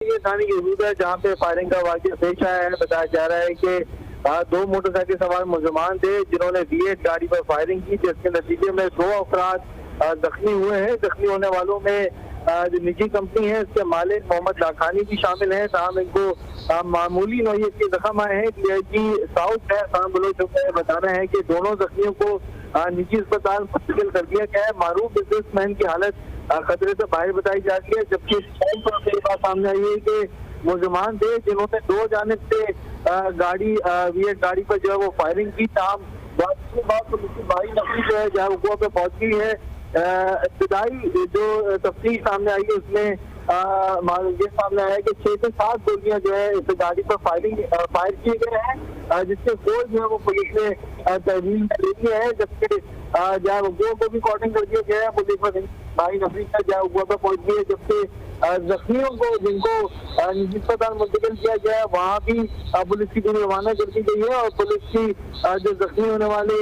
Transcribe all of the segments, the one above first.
ये थाने की हदूद है जहाँ पे फायरिंग का वाक़या पेश आया है। बताया जा रहा है कि दो मोटरसाइकिल सवार मुलजमान थे जिन्होंने V8 गाड़ी पर फायरिंग की, जिसके नतीजे में दो अफराद जख्मी हुए हैं। जख्मी होने वालों में जो निजी कंपनी है उसके मालिक मोहम्मद लाखानी भी शामिल है। ताहम इनको मामूली नौयत के जख्म आए हैं। DIG साउथ है शाम बलोच बता रहे हैं कि दोनों जख्मियों को निजी अस्पताल मुंतकिल कर दिया गया है। मारूफ बिजनेसमैन की हालत खतरे से बाहर बताई जा रही है, जबकि इस बात सामने आई है कि मुलजमान थे जिन्होंने दो जानिब से गाड़ी V8 गाड़ी पर जो है वो फायरिंग की। ताम बात भाई नफरी जो है जहाँ हुआ पे पहुंच गई है। इब्तदाई जो तफ्तीश सामने आई है उसमें ये सामने आया कि 6 से 7 गोलियां जो है इस गाड़ी पर फायर किए गए हैं, जिसके कोल जो है वो पुलिस ने तहवील ले ली है। जबकि जहाँ उगुआ को भी कॉर्डिंग कर दिया गया है। पुलिस भाई नफरी का जहाँ उगुआ पर पहुंच गई है, जबकि जख्मियों को जिनको निजी अस्पताल मुंतकिल किया गया है वहाँ भी पुलिस की टीम रवाना कर दी गई है और पुलिस की जो जख्मी होने वाले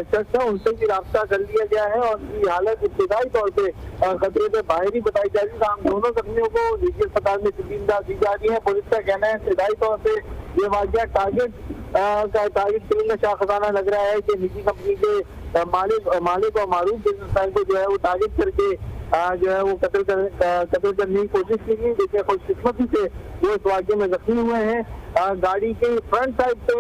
शख्स है उनसे भी राब्ता कर लिया गया है और उनकी हालत इब्तदाई तौर पे खतरे से बाहर ही बताई जा रही है। हम दोनों जख्मियों को निजी अस्पताल में तबदील इमदाद दी जा रही है। पुलिस का कहना है इब्तदाई तौर पर ये वाक़या टारगेट किलिंग का शाखसाना लग रहा है कि निजी कंपनी के मालिक और मारूफ बिजनेसमैन को जो है वो टारगेट करके जो है वो कत्ल करने की कोशिश की गई। देखिए खुशकिस्मती से जो इस वाक़े में जख्मी हुए हैं। गाड़ी के फ्रंट साइड पे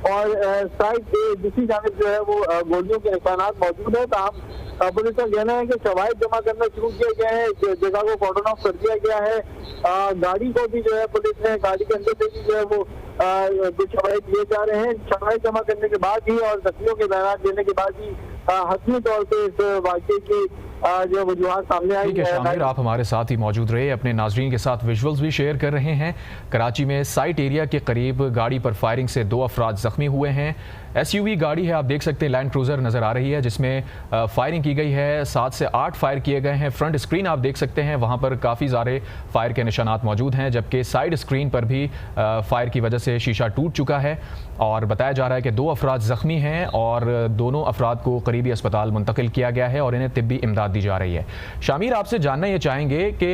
और साइड पे दूसरी जानिब जो है वो गोलियों के निशानात मौजूद है। ताहम पुलिस का कहना है कि शवाहिद जमा करना शुरू किया गया है, जगह को कॉर्डन ऑफ कर दिया गया है। गाड़ी को भी जो है पुलिस ने गाड़ी के अंदर से भी जो है वो कुछ शवाहिद लिए जा रहे हैं। शवाहिद जमा करने के बाद ही और जख्मियों के बयान देने के बाद ही हतमी तौर पे इस वाक़े की जो वजूहात सामने आई है। शामिर, आप हमारे साथ ही मौजूद रहे, अपने नाजरीन के साथ विजुअल्स भी शेयर कर रहे हैं। कराची में साइट एरिया के करीब गाड़ी पर फायरिंग से 2 अफराद जख्मी हुए हैं। SUV गाड़ी है, आप देख सकते हैं, लैंड क्रूजर नज़र आ रही है जिसमें फायरिंग की गई है। 7 से 8 फायर किए गए हैं। फ्रंट स्क्रीन आप देख सकते हैं, वहाँ पर काफ़ी सारे फायर के निशानात मौजूद हैं, जबकि साइड स्क्रीन पर भी फायर की वजह से शीशा टूट चुका है। और बताया जा रहा है कि 2 अफराद जख्मी हैं और दोनों अफराद को करीबी अस्पताल मुंतकिल किया गया है और इन्हें तिब्बी इमदाद दी जा रही है। शामिर, आपसे जानना ये चाहेंगे कि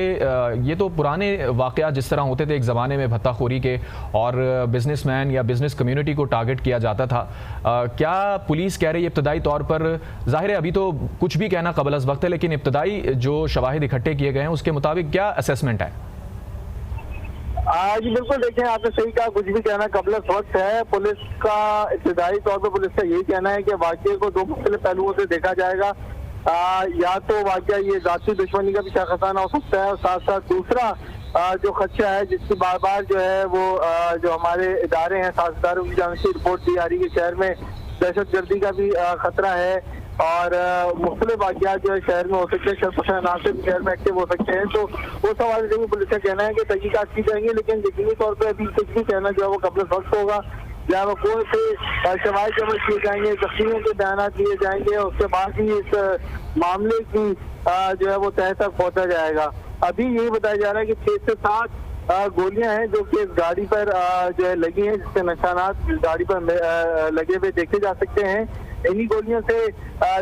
ये तो पुराने वाक़यात जिस तरह होते थे एक ज़माने में भत्ताखोरी के और बिजनेसमैन या बिजनेस कम्युनिटी को टारगेट किया जाता था, क्या पुलिस कह रही है इब्तदाई तौर पर, जाहिर है अभी तो कुछ भी कहना कबल अज़ वक्त है, लेकिन इब्तदाई जो शवाहिद इकट्ठे किए गए हैं उसके मुताबिक क्या असेसमेंट है? जी बिल्कुल, देखें आपने सही कहा, कुछ भी कहना कबल वक्त है। पुलिस का इब्तदाई तौर पर पुलिस का यही कहना है कि वाक़े को 2 मुख्तलिफ पहलुओं से देखा जाएगा। या तो वाक़या ये ज़ाती दुश्मनी का भी शाखसाना हो सकता है और साथ साथ दूसरा जो खदशा है जिसकी बार बार जो है वो जो हमारे इदारे हैं साझेदारों की जानिब से रिपोर्ट दी आ रही है, शहर में दहशतगर्दी का भी खतरा है और मुख्तलिफ वाक़यात जो है शहर में हो सकते हैं, शहर नासिर शहर में एक्टिव हो सकते हैं। तो वो सवाल जो पुलिस का कहना है कि तहकीकात की जाएंगी, लेकिन यकीनी तौर पर अभी कुछ भी कहना जो है वो कबल वक्त होगा। जहाँ वो कौन से शवाहिद जमा किए जाएंगे, जख्मियों के बयान दिए जाएंगे, उसके बाद ही इस मामले की जो है वो तह तक पहुँचा जाएगा। अभी यही बताया जा रहा है कि 6 से 7 गोलियां हैं जो कि इस गाड़ी पर जो है लगी हैं, जिसके निशानात गाड़ी पर लगे हुए देखे जा सकते हैं। इन्हीं गोलियों से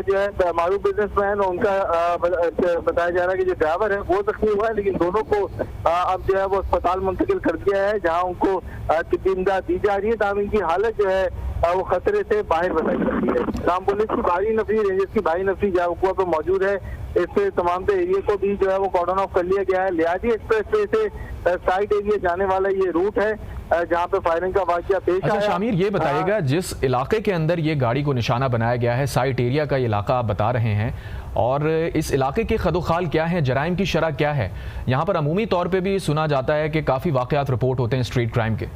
जो है मारूफ बिजनेसमैन उनका बताया जा रहा है कि जो ड्राइवर है वो जख्मी हुआ है, लेकिन दोनों को अब जो है वो अस्पताल मुंतकिल कर दिया है जहां उनको तिब्बी इमदाद दी जा रही है। ताकि इनकी हालत जो है वो खतरे से बाहर बताई जाती है। राम पुलिस की भारी नफरी, रेंजर्स की भारी नफरी जहाँ हुआ पर मौजूद है। इससे तमाम एरिया को भी जो है वो कॉर्डन ऑफ कर लिया गया है। लियादी एक्सप्रेस वे से साइड एरिया जाने वाला ये रूट है जहाँ पे फायरिंग का वाक़या पेश आया। शामिर, ये बताइएगा जिस इलाके के अंदर ये गाड़ी को निशाना बनाया गया है, साइट एरिया का ये इलाका आप बता रहे हैं, और इस इलाके के खदोखाल क्या है, जराइम की शरह क्या है? यहाँ पर अमूमी तौर पे भी सुना जाता है कि काफ़ी वाक़यात रिपोर्ट होते हैं स्ट्रीट क्राइम के।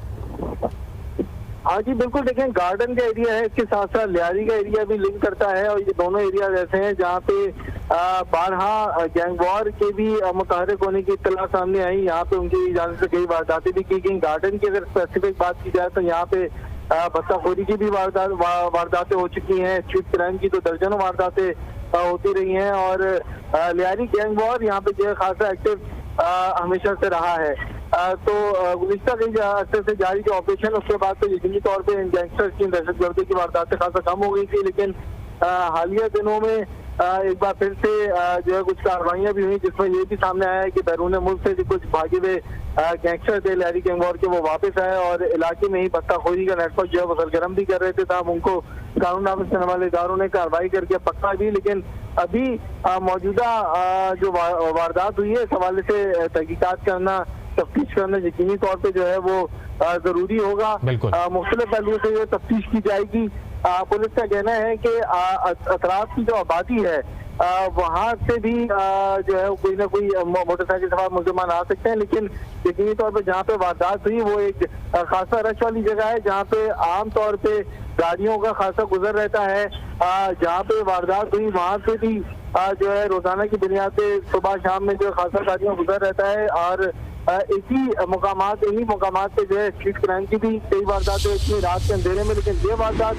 हाँ जी बिल्कुल, देखें गार्डन का एरिया है, इसके साथ साथ लियारी का एरिया भी लिंक करता है और ये दोनों एरिया ऐसे हैं जहाँ पे बारहा गैंग वॉर के भी मुतहरक होने की इत्तला सामने आई। यहाँ पे उनकी जानिब से कई वारदातें भी की गई। गार्डन की अगर स्पेसिफिक बात की जाए तो यहाँ पे भत्ताखोरी की भी वारदातें हो चुकी हैं। स्ट्रीट क्राइम की तो दर्जनों वारदातें होती रही हैं और लियारी गैंग वॉर यहाँ पे जो है खासा एक्टिव हमेशा से रहा है। तो गुज़िश्ता कई अर्से से जारी जो ऑपरेशन उसके बाद तो यकीनी तौर पर इन गैंगस्टर्स की दहशतगर्दी की वारदातें खासा कम हो गई थी, लेकिन हालिया दिनों में एक बार फिर से जो है कुछ कार्रवाइयाँ भी हुई जिसमें ये भी सामने आया है कि बैरून मुल्क से कुछ भागे हुए गैंगस्टर थे लैरी गैंगवॉर के, वो वापस आए और इलाके में ही बत्ताखोरी का नेटवर्क जो है वो सरगर्म भी कर रहे थे। तब उनको कानून नाफिज करने वाले इदारों ने कार्रवाई करके पकड़ा भी, लेकिन अभी मौजूदा जो वारदात हुई है इस हवाले से तहकीकात करना, तफ्तीश करना यकीनी तौर पे जो है वो जरूरी होगा। मुख्तलिफ पहलुओं से ये तफ्तीश की जाएगी। पुलिस का कहना है कि अतराफ की जो आबादी है वहाँ से भी जो है कोई ना कोई मोटरसाइकिल सवार मुलजमान आ सकते हैं, लेकिन यकीनी तौर पे जहाँ पे वारदात हुई वो एक खासा रश वाली जगह है जहाँ पे आम तौर पे गाड़ियों का खासा गुजर रहता है। जहाँ पे वारदात हुई वहाँ पे भी जो है रोजाना की बुनियाद पे सुबह शाम में जो खासा गाड़ियों गुजर रहता है और इन्हीं मुकामात पे जो है स्ट्रीट क्राइम की भी कई वारदात है इतनी रात के अंधेरे में, लेकिन ये वारदात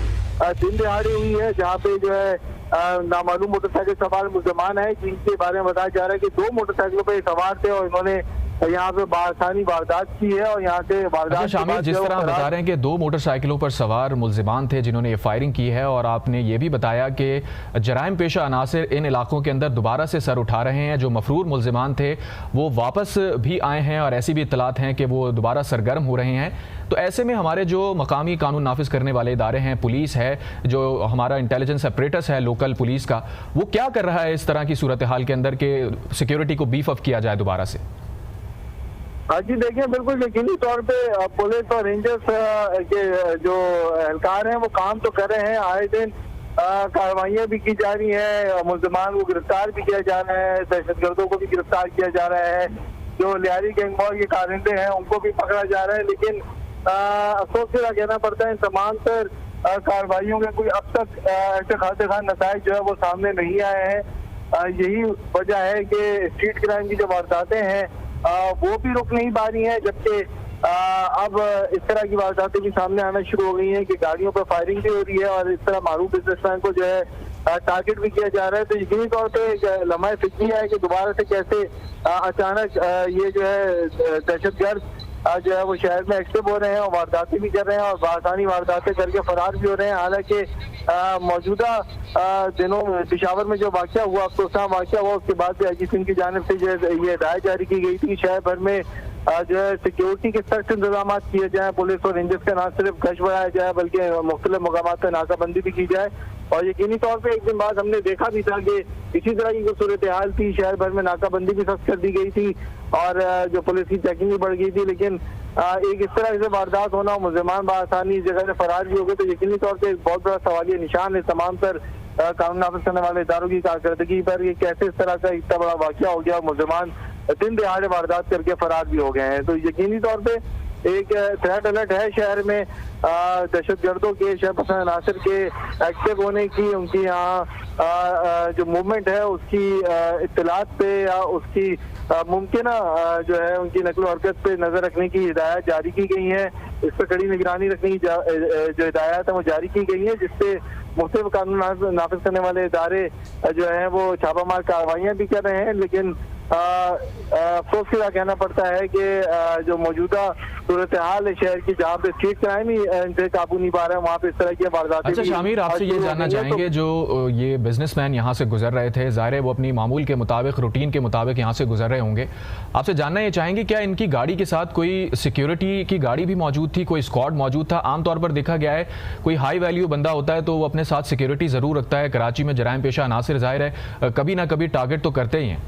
दिन दिहाड़े हुई है जहाँ पे जो है नामालूम मोटरसाइकिल सवार मुलजमान है जिनके बारे में बताया जा रहा है कि 2 मोटरसाइकिलों पे सवार थे और इन्होंने यहाँ पे बासानी वारदात की है और यहाँ से वारदात। शामिर, जिस तरह बता रहे हैं कि 2 मोटरसाइकिलों पर सवार मुलजिमान थे जिन्होंने ये फायरिंग की है, और आपने ये भी बताया कि जराइम पेशा अनासिर इन इलाकों के अंदर दोबारा से सर उठा रहे हैं। जो मफरूर मुलजिमान थे वो वापस भी आए हैं और ऐसी भी इत्तलात हैं कि वो दोबारा सरगर्म हो रहे हैं। तो ऐसे में हमारे जो मकामी कानून नाफिज करने वाले इदारे हैं, पुलिस है, जो हमारा इंटेलिजेंस अपरेटस है लोकल पुलिस का, वो क्या कर रहा है इस तरह की सूरत हाल के अंदर कि सिक्योरिटी को बीफ अप किया जाए दोबारा से? हाँ जी, देखिए बिल्कुल यकीनी तौर पे पुलिस और रेंजर्स के जो एहलकार हैं वो काम तो कर रहे हैं। आए दिन कार्रवाइयाँ भी की जा रही है, मुलजमान को गिरफ्तार भी किया जा रहा है, दहशतगर्दों को भी गिरफ्तार किया जा रहा है, जो लियारी गैंगवॉर के कारिंदे हैं उनको भी पकड़ा जा रहा है। लेकिन अफसोस से कहना पड़ता है इन तमाम तर कार्रवाइयों के कोई अब तक ऐसे खासे नताइज जो है वो सामने नहीं आए हैं। यही वजह है कि स्ट्रीट क्राइम की जो वारदातें हैं वो भी रुक नहीं पा रही हैं, जबकि अब इस तरह की वारदातें भी सामने आना शुरू हो गई हैं कि गाड़ियों पर फायरिंग भी हो रही है और इस तरह मारूफ बिजनेसमैन को जो है टारगेट भी किया जा रहा है। तो यकीनी तौर पे लम्हा फिक्री है कि दोबारा से कैसे अचानक ये जो है दहशतगर्द जो है वो शहर में एक्टिव हो रहे हैं और वारदातें भी कर रहे हैं और बासानी वारदातें करके फरार भी हो रहे हैं। हालांकि मौजूदा दिनों में पेशावर में जो वाक़या हुआ, अफसोसनाक वाक़या हुआ, उसके बाद भी आईजी सिंह की जानिब से जो है ये हिदायत जारी की गई थी शहर भर में जो है सिक्योरिटी के सख्त इंतजाम किए जाए, पुलिस और रेंजर्स का ना सिर्फ गश्त बढ़ाया जाए बल्कि मुख्तलिफ मकामात पर नाकाबंदी भी की जाए। और यकीनी तौर पे एक दिन बाद हमने देखा भी था कि इसी तरह की सूरत हाल थी, शहर भर में नाकाबंदी भी सख्त कर दी गई थी और जो पुलिस की चेकिंग भी बढ़ गई थी। लेकिन एक इस तरह से वारदात होना और मुलजमान बासानी इस जगह से फरार भी हो गए, तो यकीनी तौर पर एक बहुत बड़ा सवालिया निशान है तमाम तर कानून नाफिज करने वाले इदारों की कारकर्दगी पर। ये कैसे इस तरह का इतना बड़ा वाक़या हो गया और मुलजमान दिन दिहाड़े वारदात करके फरार भी हो गए हैं। तो यकीनी तौर पे एक थ्रेट अलर्ट है शहर में दहशतगर्दों के, शहर पसंद अनासर के एक्टिव होने की, उनकी यहाँ जो मूवमेंट है उसकी इत्तलात पे या उसकी मुमकिन जो है उनकी नकलो हरकत पे नजर रखने की हिदायत जारी की गई है। इस पर कड़ी निगरानी रखने की जो हिदायत है वो जारी की गई है, जिससे मुख्तलिफ कानून नाफिज करने वाले इदारे जो है वो छापामार कार्रवाइयाँ भी कर रहे हैं। लेकिन अफसोस से कहना पड़ता है कि जो मौजूदा सूरत हाल है शहर की, जहाँ पे स्ट्रीट क्राइम ही इनसे काबू नहीं पा रहा है, वहाँ पे इस तरह की वारदातें। अच्छा शामिर, आपसे ये जानना चाहेंगे जो ये बिजनेसमैन यहाँ से गुजर रहे थे, ज़ाहिर है वो अपनी मामूल के मुताबिक, रूटीन के मुताबिक यहाँ से गुजर रहे होंगे, आपसे जानना ये चाहेंगे क्या इनकी गाड़ी के साथ कोई सिक्योरिटी की गाड़ी भी मौजूद थी, कोई स्क्वाड मौजूद था? आमतौर पर देखा गया है कोई हाई वैल्यू बंदा होता है तो वो अपने साथ सिक्योरिटी ज़रूर रखता है। कराची में जराइम पेशा अनासिर ज़ाहिर है कभी ना कभी टारगेट तो करते ही हैं।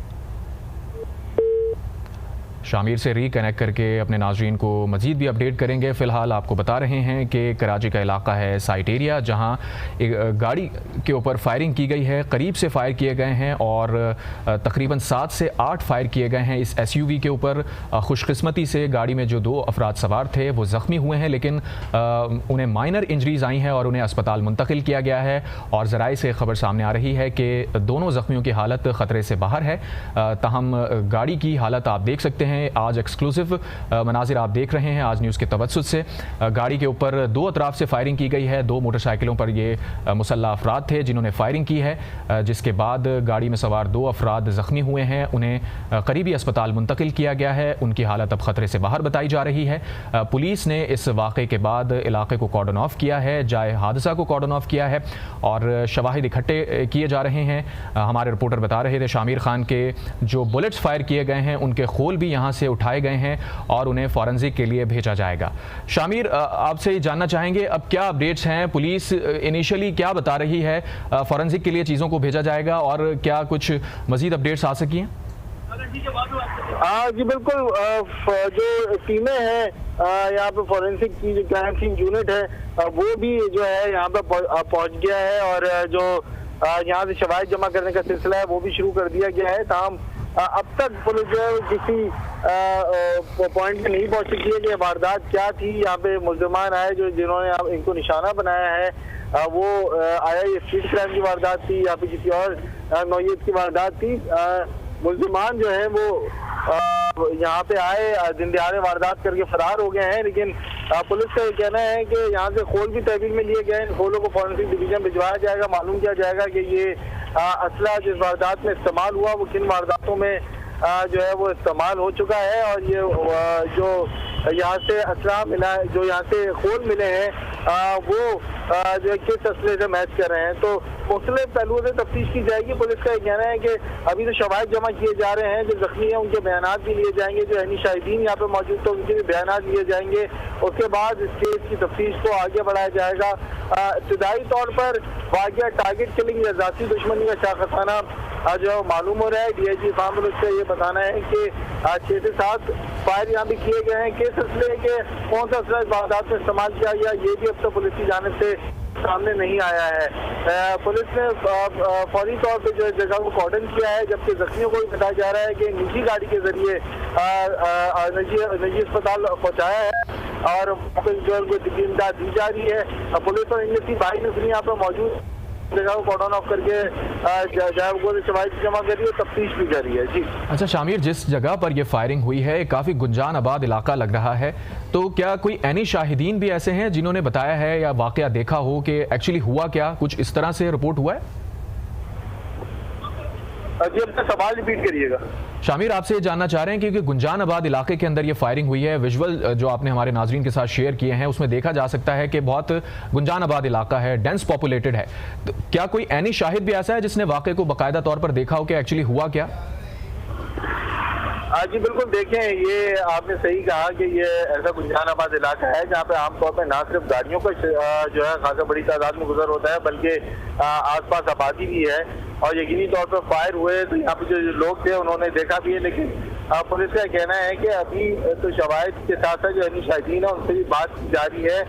शामिर से रिकनेक्ट करके अपने नाज़रीन को मज़ीद भी अपडेट करेंगे। फ़िलहाल आपको बता रहे हैं कि कराची का इलाका है साइट एरिया, जहां एक गाड़ी के ऊपर फायरिंग की गई है, करीब से फायर किए गए हैं और तकरीबन 7 से 8 फायर किए गए हैं इस SUV के ऊपर। खुशकिस्मती से गाड़ी में जो 2 अफराद सवार थे वो ज़ख्मी हुए हैं, लेकिन उन्हें माइनर इंजरीज़ आई हैं और उन्हें अस्पताल मुंतकिल किया गया है। और ज़राए से खबर सामने आ रही है कि दोनों ज़ख्मियों की हालत ख़तरे से बाहर है। ताहम गाड़ी की हालत आप देख सकते हैं, आज एक्सक्लूसिव मनाजिर आप देख रहे हैं आज न्यूज़ के तवज्जुद से। गाड़ी के ऊपर 2 अतराफ से फायरिंग की गई है, 2 मोटरसाइकिलों पर ये मुसल्लह अफराद थे जिन्होंने फायरिंग की है, जिसके बाद गाड़ी में सवार 2 अफराद ज़ख्मी हुए हैं, उन्हें करीबी अस्पताल मुंतकिल किया गया है। उनकी हालत अब ख़तरे से बाहर बताई जा रही है। पुलिस ने इस वाक़े के बाद इलाके को कॉर्डन ऑफ किया है, जाए हादसा को कॉर्डन ऑफ किया है और शवाहिद इकट्ठे किए जा रहे हैं। हमारे रिपोर्टर बता रहे थे शामिर खान के जो बुलेट्स फायर किए गए हैं उनके खोल भी यहाँ यहाँ से उठाए गए हैं और उन्हें फॉरेंसिक के लिए भेजा जाएगा। शामिर, आपसे जानना चाहेंगे अब क्या अपडेट्स हैं, पुलिस इनिशियली क्या बता रही है, फॉरेंसिक के लिए चीज़ों को भेजा जाएगा और क्या कुछ मजीद अपडेट्स आ सकी हैं? जी बिल्कुल, जो टीमें हैं यहाँ पे फॉरेंसिक की जो क्राइम सीन यूनिट है वो भी जो है यहाँ पे पहुँच गया है और जो यहाँ से शवाहिद जमा करने का सिलसिला है वो भी शुरू कर दिया गया है। ताहम अब तक पुलिस जो है किसी पॉइंट पे नहीं पहुंच सकी है कि वारदात क्या थी। यहाँ पे मुल्ज़िमान आए जो जिन्होंने इनको निशाना बनाया है वो आया ये स्ट्रीट क्राइम की वारदात थी या फिर किसी और नौयत की वारदात थी। मुल्ज़िमान जो है वो यहाँ पे आए, दिन दिहाड़े वारदात करके फरार हो गए हैं, लेकिन पुलिस का ये कहना है कि यहाँ से खोल भी तहवील में लिए गए हैं। इन खोलों को फॉरेंसिक डिवीजन भिजवाया जाएगा, मालूम किया जाएगा कि ये असला जिस वारदात में इस्तेमाल हुआ वो किन वारदातों में जो है वो इस्तेमाल हो चुका है और ये जो यहाँ से असला मिला है, जो यहाँ से खोल मिले हैं वो जो किस असले से मैच कर रहे हैं। तो मुख्तलिफ पहलुओं से तफ्तीश की जाएगी। पुलिस का ये कहना है कि अभी तो शवाहिद जमा किए जा रहे हैं, जो जख्मी हैं उनके बयानात भी लिए जाएंगे, जो अहनी शाहिदीन यहाँ पे मौजूद थे उनके भी बयानात लिए जाएंगे। उसके बाद इस केस की तफ्तीश को आगे बढ़ाया जाएगा। इब्तदाई तौर पर वाक़या टारगेट किलिंग या ज़ाती दुश्मनी का शाखसाना जो मालूम हो रहा है। DIG फार्म पुलिस का ये बताना है कि 6 से 7 फायर यहाँ भी किए गए हैं। किस असले के कौन सा असला इस वारदात में इस्तेमाल किया गया ये भी अब तक पुलिस की जानिब से सामने नहीं आया है। पुलिस ने फौरी तौर पे जो जगह को कॉर्डन किया है, जबकि जख्मियों को भी बताया जा रहा है कि निजी गाड़ी के जरिए निजी अस्पताल पहुंचाया है और जो है तिब्बी इमदाद दी जा रही है। पुलिस और इनमें भाई नसरी यहाँ पर मौजूद जगह को कॉर्डन ऑफ करके शवाहिद जमा कर रही है, तफ्तीश भी कर रही है। जी अच्छा शामिर, जिस जगह पर यह फायरिंग हुई है काफ़ी गुंजान आबाद इलाका लग रहा है, तो क्या कोई ऐनी शाहिदीन भी ऐसे हैं जिन्होंने बताया है या वाकया देखा हो कि एक्चुअली हुआ क्या, कुछ इस तरह से रिपोर्ट हुआ है? जी अपना सवाल रिपीट करिएगा। शामिर, आपसे जानना चाह रहे हैं क्योंकि गुंजान आबाद इलाके के अंदर ये फायरिंग हुई है, विजुअल जो आपने हमारे नाजरीन के साथ शेयर किए हैं उसमें देखा जा सकता है कि बहुत गुंजान आबाद इलाका है, डेंस पॉपुलेटेड है, तो क्या कोई ऐनी शाहिद भी ऐसा है जिसने वाकये को बाकायदा तौर पर देखा हो कि एक्चुअली हुआ क्या? जी बिल्कुल, देखें ये आपने सही कहा कि ये ऐसा गुंजान आबाद इलाका है जहाँ पे आमतौर पर ना सिर्फ गाड़ियों का जो है खासा बड़ी तादाद में गुजर होता है बल्कि आसपास आबादी भी है और यकीनी तौर पर फायर हुए तो यहाँ पे जो लोग थे उन्होंने देखा भी है। लेकिन पुलिस का कहना है कि अभी तो शवाहिद के साथ साथ जो अहनी शाहिदीन है उनसे भी बात की जा रही है।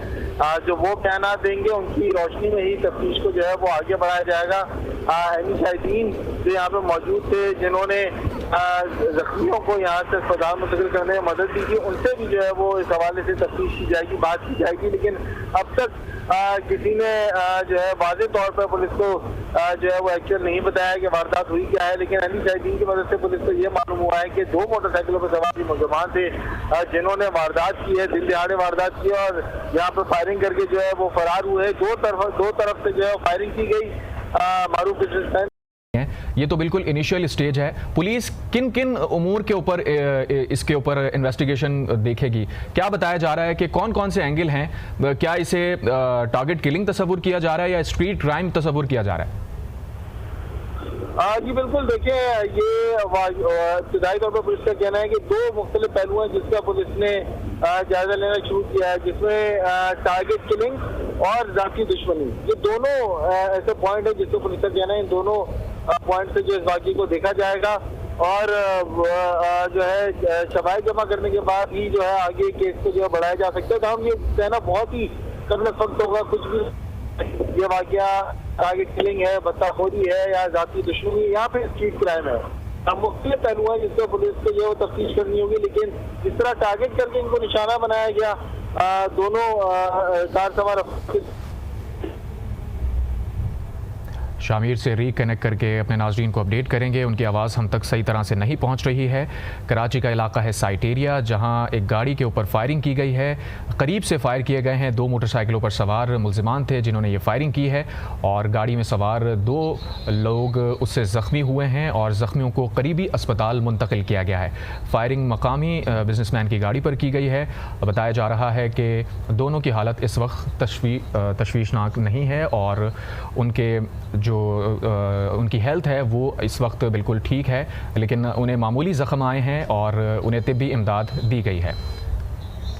जो वो बयानात देंगे उनकी रोशनी में ही तफ्तीश को जो है वो आगे बढ़ाया जाएगा। अहनी शाहिदीन जो यहाँ पे मौजूद थे जिन्होंने जख्मियों को यहाँ से अस्पताल मुंतकिल करने में मदद दी थी उनसे भी जो है वो इस हवाले से तफ्तीश की जाएगी, बात की जाएगी। लेकिन अब तक किसी ने जो है वाज़ेह तौर पर पुलिस को जो है वो एक्चुअल नहीं बताया कि वारदात हुई क्या है। लेकिन अहनी शाहिदीन की मदद से पुलिस को ये मालूम हुआ है कि 2 मोटरसाइकिलों पर सवार मुल्ज़िमान थे जिन्होंने वारदात की है, दिन दिहाड़े वारदात की और यहाँ पर फायरिंग करके जो है वो फरार हुए। दो तरफ से जो है फायरिंग की गई। मारूफ बिजनेसमैन ये तो बिल्कुल इनिशियल स्टेज है। पुलिस किन किन उमूर के ऊपर इसके ऊपर इन्वेस्टिगेशन देखेगी? क्या बताया जा रहा है कि कौन कौन से एंगल हैं? क्या इसे टारगेट किलिंग तस्वुर किया जा रहा है या स्ट्रीट क्राइम तस्वुर किया जा रहा है? जी बिल्कुल, देखिए ये इब्तदाई तौर पर पुलिस का कहना है कि 2 मुख्तलिफ पहलू हैं जिसका पुलिस ने जायजा लेना शुरू किया है, जिसमें टारगेट किलिंग और जाती दुश्मनी, ये दोनों ऐसे पॉइंट है जिसको पुलिस का कहना है इन दोनों पॉइंट से जो इस वाक़े को देखा जाएगा और जो है शवाहिद जमा करने के बाद ही जो है आगे केस को जो है बढ़ाया जा सकता है। तो हम ये कहना बहुत ही कम वक्त होगा, कुछ भी ये वाक़या टारगेट किलिंग है, बत्ताखोरी है या जाती दुश्मनी, यहाँ पे स्ट्रीट क्राइम है। अब मुख्तलिफ पहलू है जिसको पुलिस को ये वो तफ्तीश करनी होगी। लेकिन जिस तरह टारगेट करके इनको निशाना बनाया गया, दोनों कार सवार शामिर से रिकनेक्ट करके अपने नाज़रीन को अपडेट करेंगे। उनकी आवाज़ हम तक सही तरह से नहीं पहुंच रही है। कराची का इलाका है साइट एरिया जहां एक गाड़ी के ऊपर फायरिंग की गई है। करीब से फायर किए गए हैं। 2 मोटरसाइकिलों पर सवार मुल्ज़िमान थे जिन्होंने ये फायरिंग की है और गाड़ी में सवार 2 लोग उससे ज़ख्मी हुए हैं और ज़ख्मियों को करीबी अस्पताल मुंतकिल किया गया है। फायरिंग मकामी बिजनेसमैन की गाड़ी पर की गई है। बताया जा रहा है कि दोनों की हालत इस वक्त तशवीशनाक नहीं है और उनके जो जो उनकी हेल्थ है वो इस वक्त बिल्कुल ठीक है, लेकिन उन्हें मामूली ज़ख्म आए हैं और उन्हें तिब्बी इमदाद दी गई है।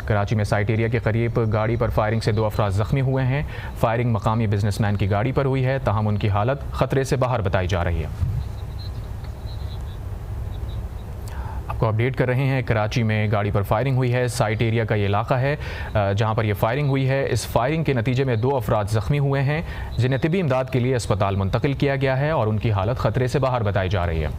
कराची में साइट एरिया के करीब गाड़ी पर फायरिंग से 2 अफराद ज़ख्मी हुए हैं। फायरिंग मकामी बिजनेसमैन की गाड़ी पर हुई है, ताहम उनकी हालत ख़तरे से बाहर बताई जा रही है। आपको अपडेट कर रहे हैं, कराची में गाड़ी पर फायरिंग हुई है। साइट एरिया का ये इलाका है जहां पर यह फायरिंग हुई है। इस फायरिंग के नतीजे में 2 अफराद ज़ख्मी हुए हैं, जिन्हें तिब्बी इमदाद के लिए अस्पताल मुंतकिल किया गया है और उनकी हालत ख़तरे से बाहर बताई जा रही है।